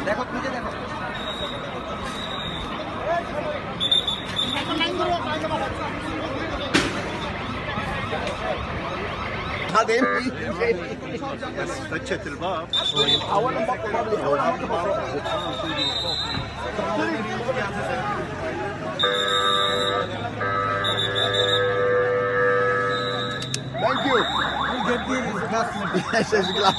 देखो तुझे देखो هذا فتشت الباب اولا باب Thank you. You get the glass. Yes, yes, glass.